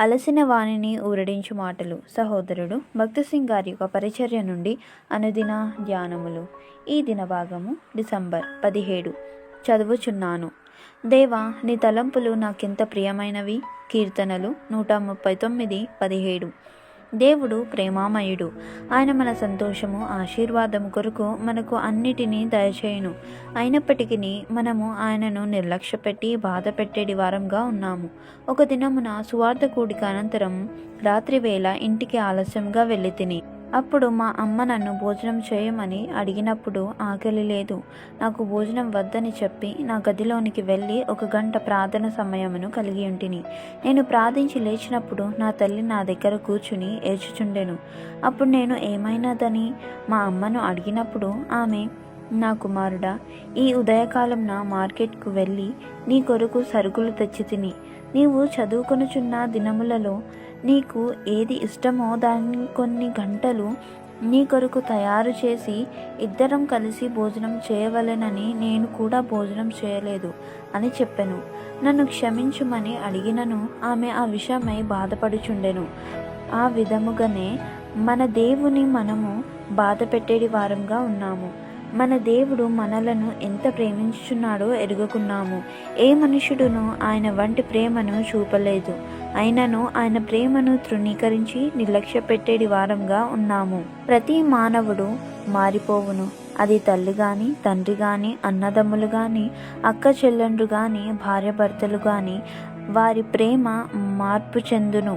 అలసిన వాణిని ఊరడించు మాటలు. సహోదరుడు భక్తి సింగ్ గారి యొక్క పరిచర్య నుండి అనుదిన ధ్యానములు. ఈ దిన భాగము డిసెంబర్ 17. చదువుచున్నాను. దేవా, నీ తలంపులు నాకెంత ప్రియమైనవి. కీర్తనలు 139:17. దేవుడు ప్రేమామయుడు. ఆయన మన సంతోషము, ఆశీర్వాదము కొరకు మనకు అన్నిటినీ దయచేయును. అయినప్పటికీ మనము ఆయనను నిర్లక్ష్యపెట్టి బాధ పెట్టేడి వారంగా ఉన్నాము. ఒక దినమున సువార్త కూడిక అనంతరం రాత్రివేళ ఇంటికి ఆలస్యంగా వెళ్ళి తిని, అప్పుడు మా అమ్మ నన్ను భోజనం చేయమని అడిగినప్పుడు ఆకలి లేదు, నాకు భోజనం వద్దని చెప్పి నా గదిలోనికి వెళ్ళి 1 గంట ప్రార్థన సమయమును కలిగి ఉంటిని. నేను ప్రార్థించి లేచినప్పుడు నా తల్లి నా దగ్గర కూర్చుని ఏడ్చుచుండెను. అప్పుడు నేను ఏమైనదని మా అమ్మను అడిగినప్పుడు ఆమె, నా కుమారుడా, ఈ ఉదయకాలంన మార్కెట్కు వెళ్ళి నీ కొరకు సరుకులు తెచ్చి తిని, నీవు చదువుకొనుచున్న దినములలో నీకు ఏది ఇష్టమో దాన్ని కొన్ని గంటలు నీ కొరకు తయారు చేసి ఇద్దరం కలిసి భోజనం చేయవలెనని నేను కూడా భోజనం చేయలేదు అని చెప్పెను. నన్ను క్షమించుమని అడిగినను ఆమె ఆ విషయమై బాధపడుచుండెను. ఆ విధముగానే మన దేవుని మనము బాధ పెట్టేడి వారంగా ఉన్నాము. మన దేవుడు మనలను ఎంత ప్రేమించుచున్నాడో ఎరుగుకున్నాము. ఏ మనుషుడును ఆయన వంటి ప్రేమను చూపలేదు. అయినను ఆయన ప్రేమను తృణీకరించి నిర్లక్ష్య పెట్టేడి వారంగా ఉన్నాము. ప్రతి మానవుడు మారిపోవును. అది తల్లి గాని, తండ్రి గాని, అన్నదమ్ములు గాని, అక్క చెల్లెండ్రు గాని, భార్యాభర్తలు గాని, వారి ప్రేమ మార్పు చెందును.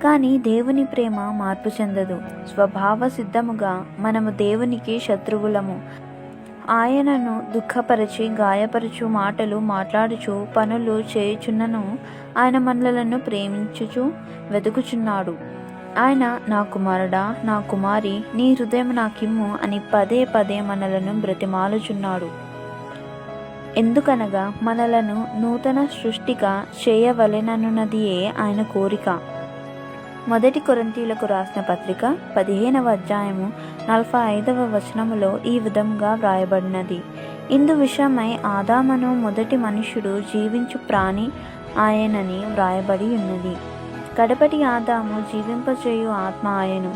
కానీ దేవుని ప్రేమ మార్పు చెందదు. స్వభావ సిద్ధముగా మనము దేవునికి శత్రువులము. ఆయనను దుఃఖపరచి గాయపరచు మాటలు మాట్లాడుచు పనులు చేయుచున్నను ఆయన మనలను ప్రేమించుచు వెతుకుచున్నాడు. ఆయన, నా కుమారుడా, నా కుమారి, నీ హృదయం నాకిమ్ము అని పదే పదే మనలను బ్రతిమాలుచున్నాడు. ఎందుకనగా మనలను నూతన సృష్టిగా చేయవలెననున్నదియే ఆయన కోరిక. 1 కొరింథీయులకు రాసిన పత్రిక 15వ అధ్యాయము 45వ వచనములో ఈ విధంగా వ్రాయబడినది. ఇందు విషయమై ఆదామును మొదటి మనుష్యుడు జీవించు ప్రాణి ఆయనని వ్రాయబడి ఉన్నది. కడపటి ఆదాము జీవింపచేయు ఆత్మ ఆయను.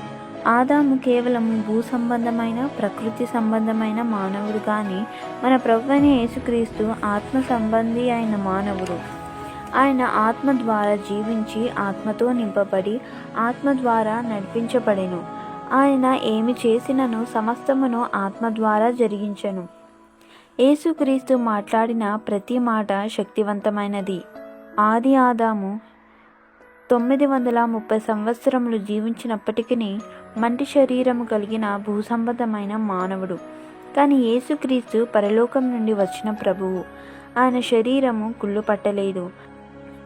ఆదాము కేవలం భూ సంబంధమైన, ప్రకృతి సంబంధమైన మానవుడు కానీ మన ప్రభువైన యేసుక్రీస్తు ఆత్మ సంబంధి అయిన మానవుడు. ఆయన ఆత్మ ద్వారా జీవించి ఆత్మతో నింపబడి ఆత్మ ద్వారా నడిపించబడెను. ఆయన ఏమి చేసినను సమస్తమును ఆత్మ ద్వారా జరిగించెను. యేసుక్రీస్తు మాట్లాడిన ప్రతి మాట శక్తివంతమైనది. ఆది ఆదాము 930 సంవత్సరములు జీవించినప్పటికీ మంటి శరీరము కలిగిన భూసంబంధమైన మానవుడు. కానీ యేసుక్రీస్తు పరలోకం నుండి వచ్చిన ప్రభువు. ఆయన శరీరము కుళ్ళు పట్టలేదు.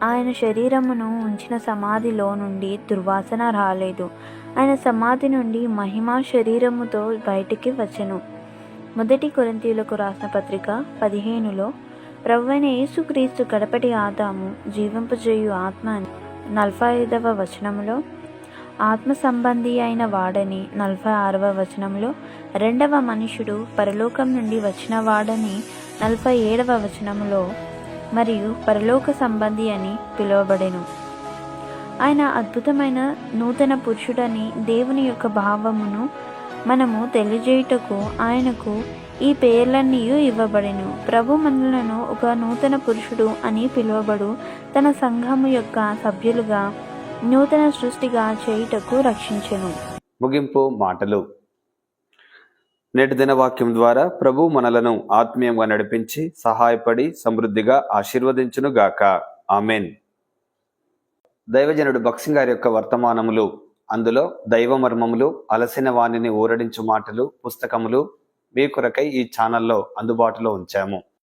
ఆయన శరీరమును ఉంచిన సమాధిలో నుండి దుర్వాసన రాలేదు. ఆయన సమాధి నుండి మహిమా శరీరముతో బయటికి వచ్చెను. 1 కొరింథీయులకు రాసిన పత్రిక 15లో ప్రభువైన యేసుక్రీస్తు కడపటి ఆదాము జీవింపజేయు ఆత్మ అని 45వ వచనములో, ఆత్మ సంబంధి అయిన వాడని 46వ వచనంలో, రెండవ మనుషుడు పరలోకం నుండి వచ్చిన వాడని 47వ వచనములో మరియు పరలోక సంబంధి అని పిలువబడెను. ఆయన అద్భుతమైన నూతన పురుషుడని దేవుని యొక్క భావమును మనము తెలియజేయుటకు ఆయనకు ఈ పేర్లన్నీ ఇవ్వబడెను. ప్రభు మనలను ఒక నూతన పురుషుడు అని పిలువబడు తన సంఘము యొక్క సభ్యులుగా నూతన సృష్టిగా చేయుటకు రక్షించెను. ముగింపు మాటలు. నేటి దిన వాక్యం ద్వారా ప్రభు మనలను ఆత్మీయంగా నడిపించి సహాయపడి సమృద్ధిగా ఆశీర్వదించును గాక. ఆమెన్. దైవజనుడు భక్సింగ్ గారి యొక్క వర్తమానములు, అందులో దైవ మర్మములు, అలసిన వాణిని ఊరడించు మాటలు పుస్తకములు మీ కొరకై ఈ ఛానల్లో అందుబాటులో ఉంచాము.